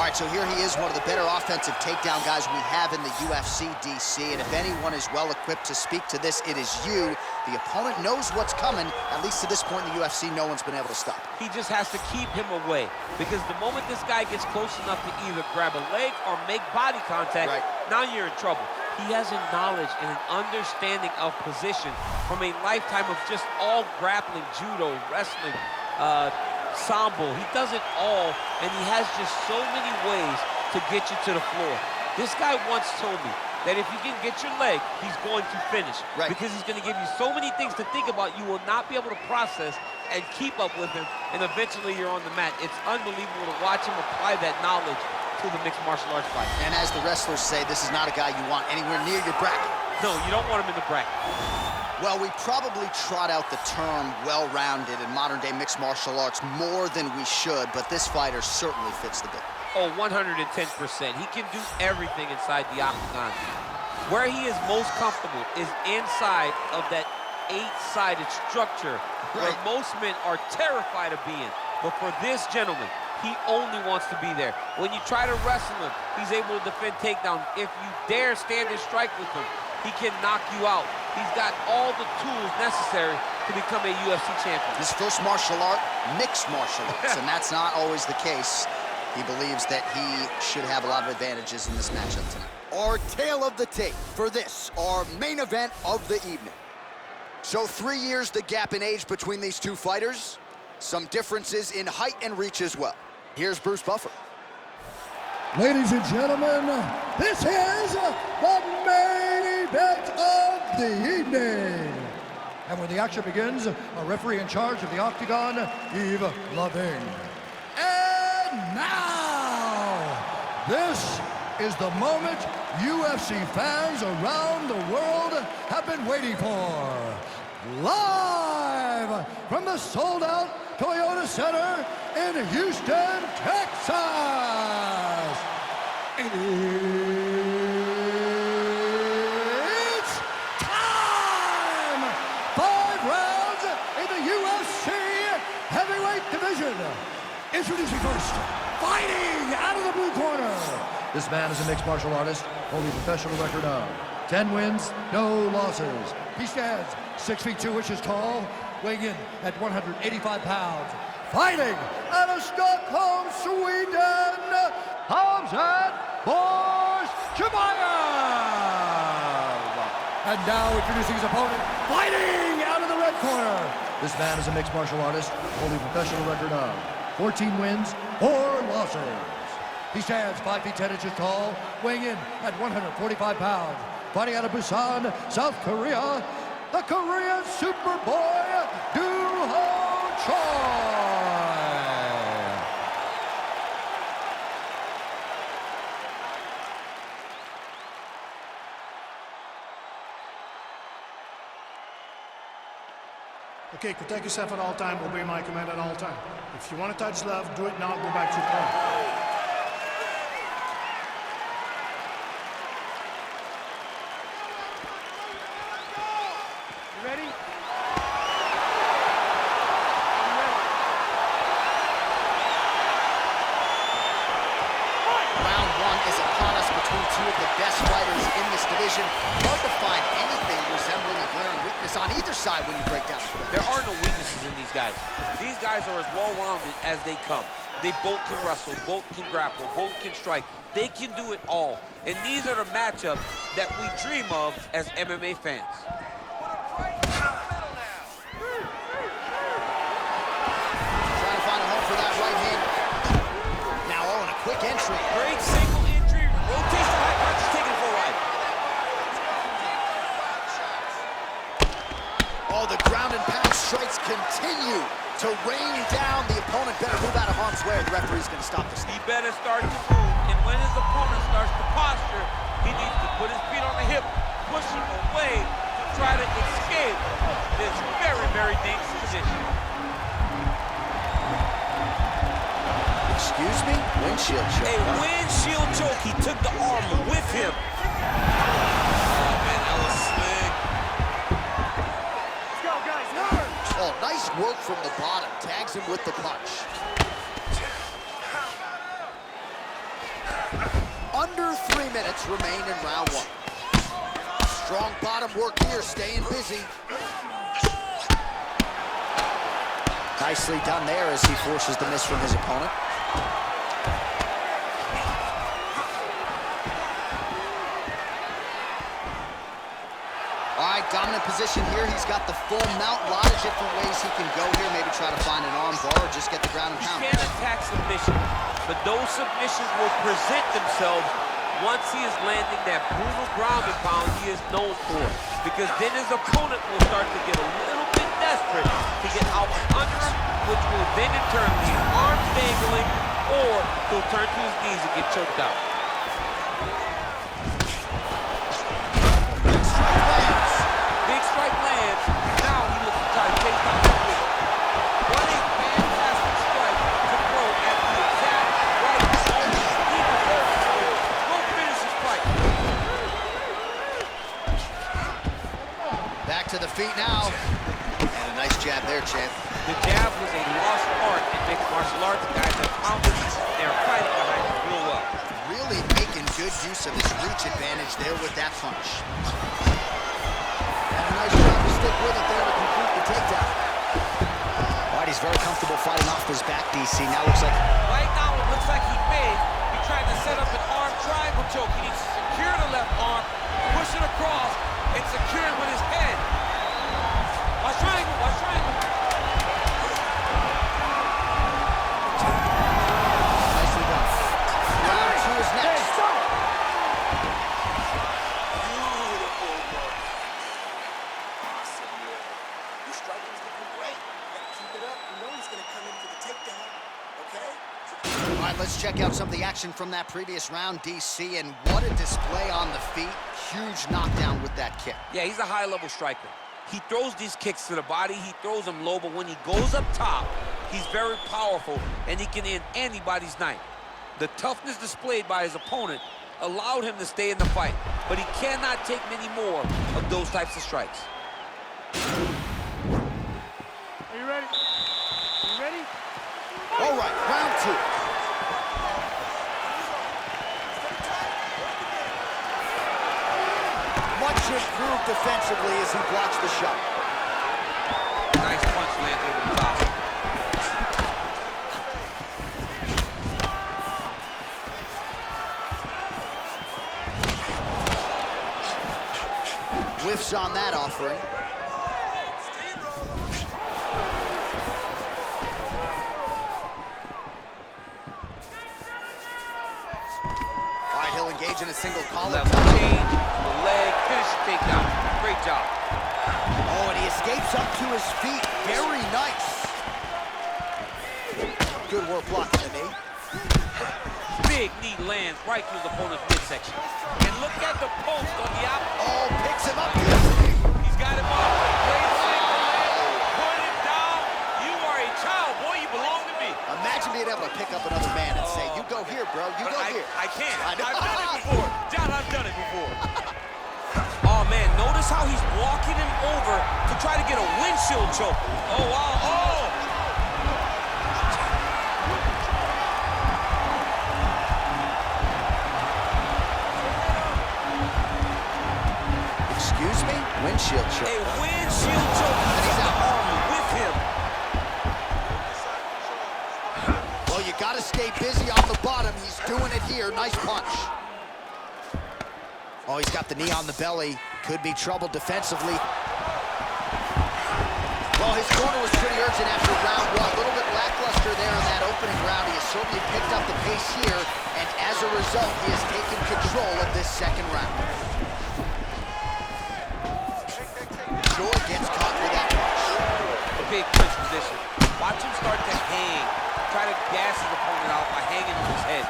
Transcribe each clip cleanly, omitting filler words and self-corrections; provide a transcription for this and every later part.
All right, so here he is, one of the better offensive takedown guys we have in the UFC, DC. And if anyone is well-equipped to speak to this, it is you. The opponent knows what's coming. At least to this point in the UFC, no one's been able to stop him. He just has to keep him away, because the moment this guy gets close enough to either grab a leg or make body contact, now you're in trouble. He has a knowledge and an understanding of position from a lifetime of just all grappling, judo, wrestling, sambo. He does it all, and he has just so many ways to get you to the floor. This guy once told me that if you can get your leg, he's going to finish. Because he's going to give you so many things to think about, you will not be able to process and keep up with him, and eventually you're on the mat. It's unbelievable to watch him apply that knowledge to the mixed martial arts fight. And as the wrestlers say, this is not a guy you want anywhere near your bracket. No, you don't want him in the bracket. Well, we probably trot out the term well-rounded in modern-day mixed martial arts more than we should, but this fighter certainly fits the bill. Oh, 110%. He can do everything inside the octagon. Where he is most comfortable is inside of that 8-sided structure where most men are terrified of being. But for this gentleman, he only wants to be there. When you try to wrestle him, he's able to defend takedowns. If you dare stand and strike with him, he can knock you out. He's got all the tools necessary to become a UFC champion. His first martial art, mixed martial arts, and that's not always the case. He believes that he should have a lot of advantages in this matchup tonight. Our tale of the tape for this, our main event of the evening. So 3 years the gap in age between these two fighters. Some differences in height and reach as well. Here's Bruce Buffer. Ladies and gentlemen, this is the main event of the evening. And when the action begins, a referee in charge of the Octagon, Yves Lavigne. And now, this is the moment UFC fans around the world have been waiting for. Live from the sold-out Toyota Center in Houston, Texas. It's time! 5 rounds in the UFC heavyweight division. Introducing first, fighting out of the blue corner. This man is a mixed martial artist, holding a professional record of 10 wins, no losses. He stands 6 feet 2 inches tall, weighing in at 185 pounds. Fighting out of Stockholm, Sweden, Hamzat Chimayev. And now introducing his opponent, fighting out of the red corner. This man is a mixed martial artist, holding a professional record of 14 wins, 4 losses. He stands 5 feet 10 inches tall, weighing in at 145 pounds. Fighting out of Busan, South Korea, the Korean Superboy, Do-Ho Choi. Okay, protect yourself at all time, obey my command at all time. If you want to touch love, do it now, go back to your corner. Hard to find anything resembling a glaring weakness on either side when you break down the field. There are no weaknesses in these guys. These guys are as well-rounded as they come. They both can wrestle, both can grapple, both can strike. They can do it all. And these are the matchups that we dream of as MMA fans. Trying to find a home for that right hand. Now on a quick entry. Great single entry, rotates the high punch, taking it for a ride. Oh, the ground and pound strikes continue to rain down. The opponent better move out of harm's way, or the referee's going to stop this. He better start to move, and when his opponent starts to posture, he needs to put his feet on the hip, push him away to try to escape this very, very dangerous position. Excuse me? Windshield choke. A windshield choke. He took the arm with him. Oh, nice work from the bottom. Tags him with the punch. Under 3 minutes remain in round one. Strong bottom work here, staying busy. Nicely done there as he forces the miss from his opponent. All right, dominant position here. He's got the full mount. A lot of different ways he can go here. Maybe try to find an arm bar or just get the ground and pound. He can't attack submission, but those submissions will present themselves once he is landing that brutal ground and pound he is known for. Because then his opponent will start to get a little bit desperate to get out from under him, which will then in turn leave arms dangling, or he'll turn to his knees and get choked out. Big strike lands. Now he looks to try to take down the win. What a fantastic strike to throw at the exact right moment. He deserves to win. Go finish his fight. Back to the feet now. And a nice jab there, champ. The jab was a lost art in mixed martial arts. Guys have found it. They're fighting behind it real well. Really making good use of his reach advantage there with that punch. And a nice job to stick with it there to complete the takedown. All right, he's very comfortable fighting off his back, DC. Now looks like... Right now it looks like he may be trying to set up an arm triangle choke. He needs to secure the left arm, push it across, and secure it with his head. Watch triangle, watch triangle. Nicely done. Round two is next. All right, let's check out some of the action from that previous round, DC, and what a display on the feet. Huge knockdown with that kick. Yeah, he's a high-level striker. He throws these kicks to the body, he throws them low, but when he goes up top, he's very powerful, and he can end anybody's night. The toughness displayed by his opponent allowed him to stay in the fight, but he cannot take many more of those types of strikes. Are you ready? Are you ready? All right, round two. Much improved defensively as he blocks the shot. Nice punch landed over the top. Whiffs on that offering. All right, he'll engage in a single collar. Level change, the leg, finish the takedown. Great job. Oh, and he escapes up to his feet. Very nice. Good work blocking the knee. Big knee lands right through the opponent's midsection. And look at the post on the out. Oh, picks him up. He's got him up. Lays it in the leg. Put him down. You are a child, boy. You belong to me. Imagine being able to pick up another man and say, you go here, bro. You But go here. I can't. I know. I've done it before. John, I've done it before. Oh, man. Notice how he's walking him over to try to get a windshield choke. Oh, wow. Oh! Excuse me? Windshield choke. A windshield choke. And he's out. With him. Well, you got to stay busy on the bottom. He's doing it here. Nice punch. Oh, he's got the knee on the belly. Could be trouble defensively. Well, his corner was pretty urgent after round one. A little bit lackluster there in that opening round. He has certainly picked up the pace here, and as a result, he has taken control of this second round. Short gets caught with that punch. A big punch position. Watch him start to hang. Try to gas his opponent out by hanging on his head.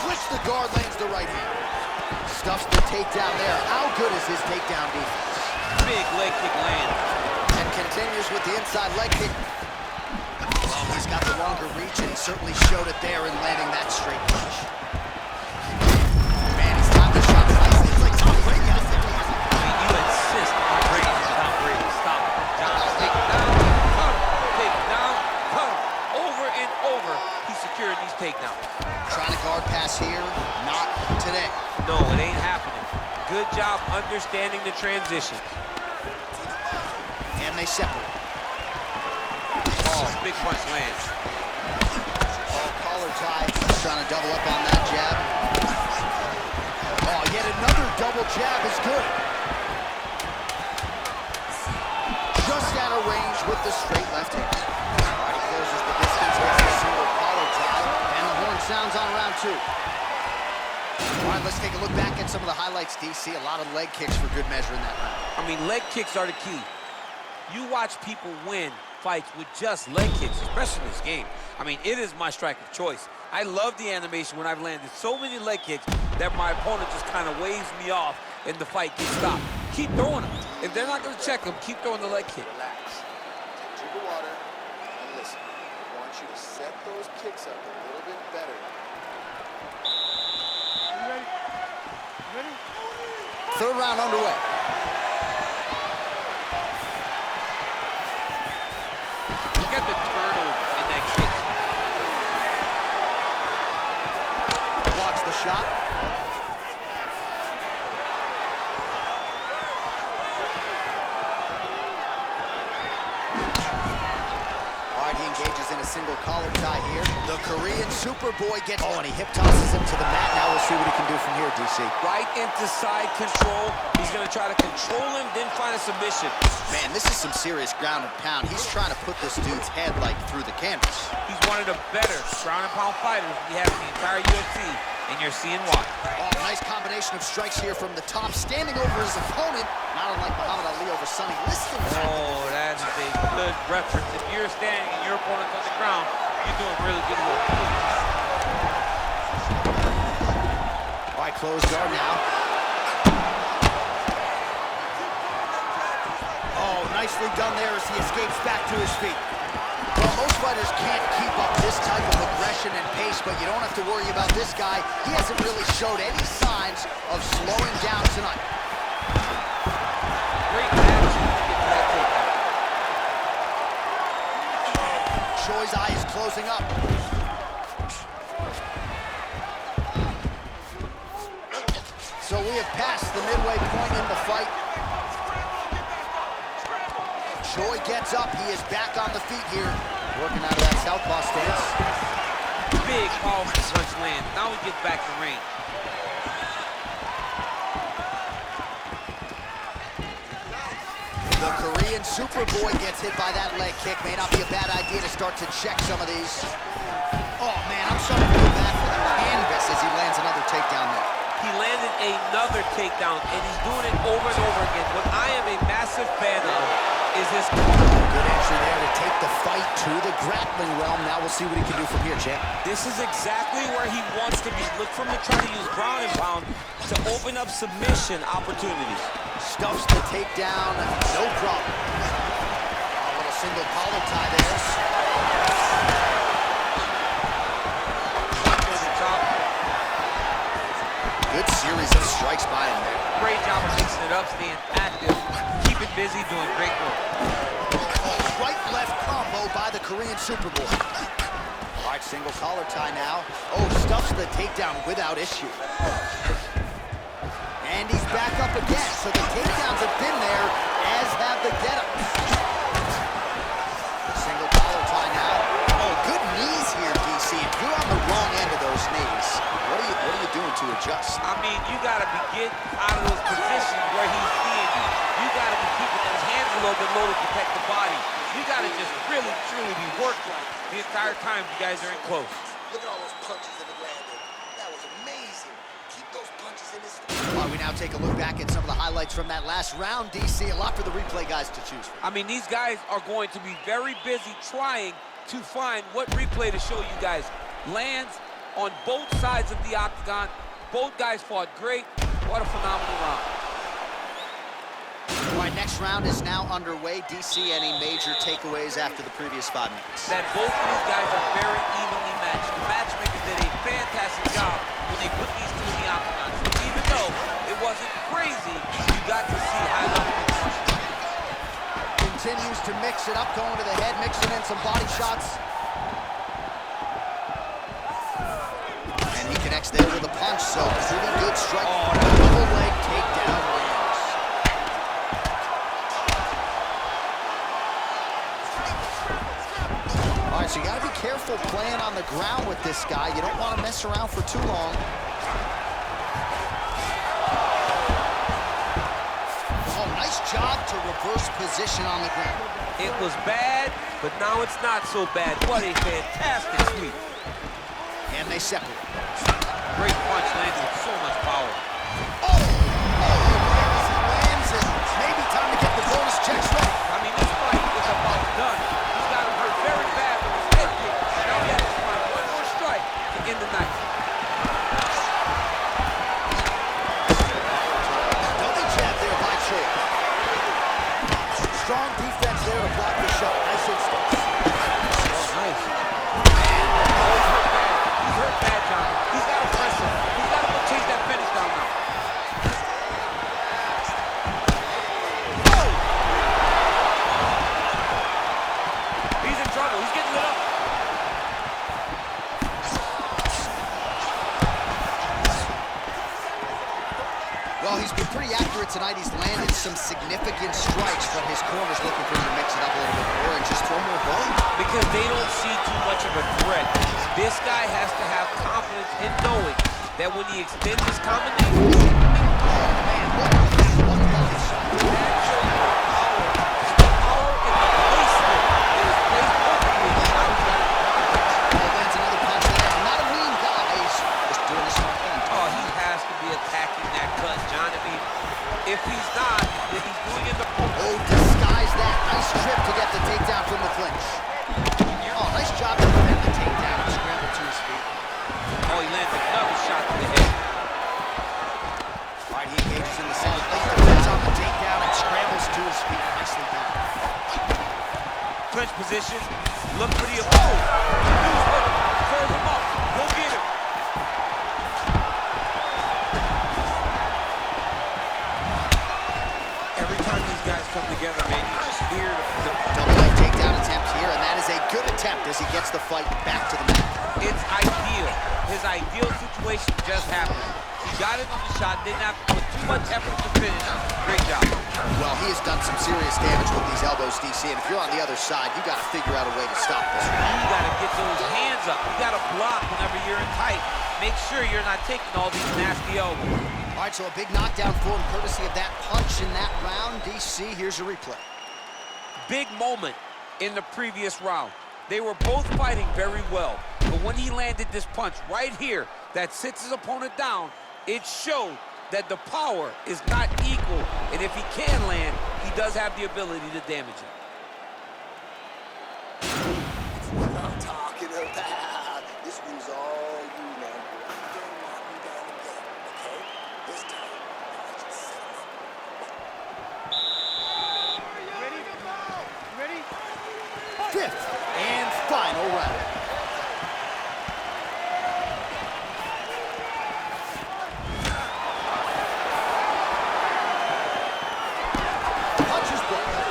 Switch the guard, lands the right hand. Stuffs the takedown there. How good is his takedown defense? Big leg kick land. And continues with the inside leg kick. Well, he's got the longer reach, and he certainly showed it there in landing that straight punch. Man, he's time to shot twice. It's like Tom Brady. I think he has it. I mean, you insist on Brady. Tom Brady. Stop it. John, take it down. Cut him. Take it down. Cut him. Over and over, he secured these takedowns. Trying to guard pass here. Not No, it ain't happening. Good job understanding the transition. And they separate. Oh, big punch lands. Oh, collar tie. Trying to double up on that jab. Oh, yet another double jab is good. Just out of range with the straight left hand. All right, he closes the distance, gets a single collar tie, and the horn sounds on round 2. All right, let's take a look back at some of the highlights, DC. A lot of leg kicks for good measure in that round. I mean, leg kicks are the key. You watch people win fights with just leg kicks, especially in this game. I mean, it is my strike of choice. I love the animation when I've landed so many leg kicks that my opponent just kind of waves me off and the fight gets stopped. Keep throwing them. If they're not going to check them, keep throwing the leg kick. Relax. Take the water and listen. I want you to set those kicks up a little bit better. You ready? You ready? Third round underway. Look at the turnover in that kick. Blocks the shot. All right, he engages in a single collar tie here. The Korean Superboy gets... Oh, and he hip tosses him to the mat. Now we'll see what he can do from here, DC. Right into side control. He's going to try to control him, then find a submission. Man, this is some serious ground and pound. He's trying to put this dude's head, like, through the canvas. He's one of the better ground and pound fighters we have in the entire UFC, and you're seeing why. Oh, nice combination of strikes here from the top, standing over his opponent. Not unlike Muhammad Ali over Sonny Liston. Oh, that is a good reference. If you're standing and your opponent's on the ground, you're doing really good work. All right, close guard now. Oh, nicely done there as he escapes back to his feet. Well, most fighters can't keep up this type of aggression and pace, but you don't have to worry about this guy. He hasn't really showed any signs of slowing down tonight. Great attitude to get to that takedown. Choi's eye is closing up. So we have passed the midway point in the fight. Choi gets up. He is back on the feet here, working out of that southpaw stance. Big, powerful punch land. Now he gets back to range. The Korean Superboy gets hit by that leg kick. May not be a bad idea to start to check some of these. Oh, man, I'm starting to feel bad for the canvas as he lands another takedown there. He landed another takedown, and he's doing it over and over again. What I am a massive fan of is this. Good entry there to take the fight to the grappling realm. Now we'll see what he can do from here, champ. This is exactly where he wants to be. Look for him to try to use ground and pound to open up submission opportunities. Stuffs the takedown, no problem. A little single collar tie there. Good series of strikes by him there. Great job of mixing it up, staying active, keeping busy, doing great work. Oh, right-left combo by the Korean Superboy. All right, single collar tie now. Oh, stuffs the takedown without issue. And he's back up again, so the takedowns have been there, as have the get-ups. Single collar tie now. Oh, good knees here, DC. If you're on the wrong end of those knees, what are you doing to adjust? I mean, you got to be getting out of those positions where he's seeing you. You got to be keeping those hands a little bit low to protect the body. You got to just really, truly be working the entire time you guys are in close. Look at all those punches that it landed. That was amazing. Keep those punches in his... While we now take a look back at some of the highlights from that last round, DC, a lot for the replay guys to choose from. I mean, these guys are going to be very busy trying to find what replay to show you guys. Lands on both sides of the octagon. Both guys fought great. What a phenomenal round. All right, next round is now underway. DC, any major takeaways after the previous 5 minutes? That both of these guys are very evenly matched. The matchmakers did a fantastic job when they put these two in the octagon. So even though it wasn't crazy, you got to see high-level construction. Continues to mix it up, going to the head, mixing in some body shots. And he connects there with a punch, so pretty good strike. Double leg takedown lands. All right, so you gotta be careful playing on the ground with this guy. You don't want to mess around for too long. Oh, nice job to reverse position on the ground. It was bad, but now it's not so bad. What a fantastic sweep. And they separate. Great punch landed with so much power. Oh, lands it. Maybe time to get the bonus checks ready. I mean, this fight is about done. He's got him hurt very bad with his head kick. Now he has to find one more strike to end the night. Double jab there by Choke. Strong defense there to block the shot. Nice instance. Oh, nice. He's hurt bad, John. He's got to press him. He's got to go chase that finish down now. He's in trouble. He's getting lit up. Well, he's been pretty accurate tonight. He's landed some significant strikes, but his corner's looking for him to mix it up a little bit more and just throw more bone. Because they don't see too much of a threat. This guy has to have confidence in knowing that when he extends his combination, Man, look at that one body shot. power in the placement is placed perfectly. Oh, lands another punch there. Not a mean guy. He's just doing the smart thing. Oh, he has to be attacking that cut, John. I mean, if he's not, then he's doing it in the post. Oh, disguise that. Nice trip to get the takedown from the clinch. Oh, nice job to prevent the takedown and scramble to his feet. Oh, he lands another shot to the head. All right, he engages in the center. Defense on the takedown and scrambles to his feet. Nicely done. Clinch position. Look for the opponent. Serve him up. Go get him. Every time these guys come together, man, you just hear the Double leg takedown attempt here, and that is a good attempt as he gets the fight back to the mat. It's ideal. His ideal situation just happened. He got it on the shot, didn't have to put too much effort to finish. Great job. Well, he has done some serious damage with these elbows, DC, and if you're on the other side, you got to figure out a way to stop this. You got to get those hands up. You got to block whenever you're in tight. Make sure you're not taking all these nasty elbows. All right, so a big knockdown for him, courtesy of that punch in that round. DC, here's your replay. Big moment in the previous round. They were both fighting very well, but when he landed this punch right here that sits his opponent down, it showed that the power is not equal, and if he can land, he does have the ability to damage it. That's what I'm talking about. This one's all you, man. Don't knock me down again, okay? This time, I want you to set him up. Ready? Ready? Fifth and final round. Punches blocked.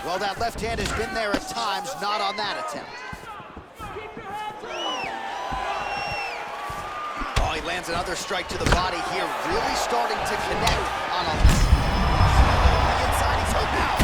Well, that left hand has been there at times, not on that attempt. Oh, he lands another strike to the body here, really starting to connect on a... Inside, he's hurt now.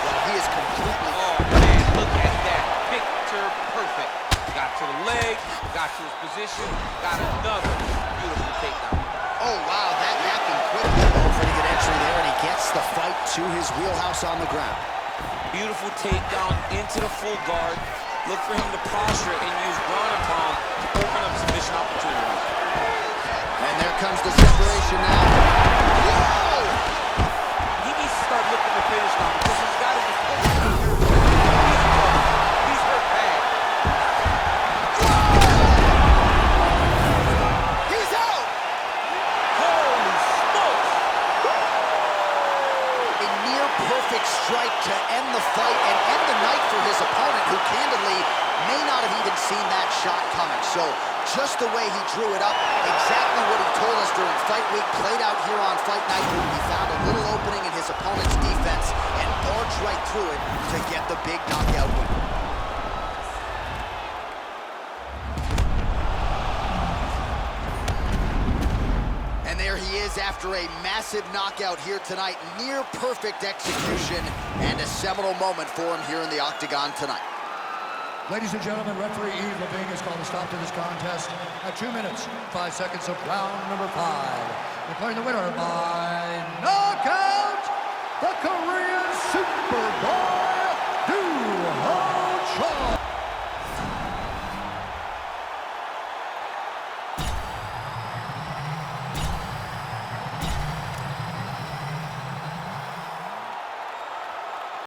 Well, he is completely... Oh, man, look at that. Picture perfect. Got to the leg, got to his position, got another beautiful takedown. Oh, wow, that happened quickly. Oh, pretty good entry there, and he gets the fight to his wheelhouse on the ground. Beautiful takedown into the full guard. Look for him to posture and use ground and pound to open up submission opportunities. And there comes the separation now. Whoa! He needs to start looking to finish now because he's got his opponent. He's hurt bad. He's out! Holy smokes! A near perfect strike to end the fight and end the night for his opponent, who candidly may not have even seen that shot coming. So Just the way he drew it up, exactly what he told us during fight week, played out here on fight night. He found a little opening in his opponent's defense and barged right through it to get the big knockout win. And there he is after a massive knockout here tonight. Near perfect execution and a seminal moment for him here in the octagon tonight. Ladies and gentlemen, referee Yves Levine has called a stop to this contest at 2 minutes, 5 seconds of round number 5. Declaring the winner by knockout, the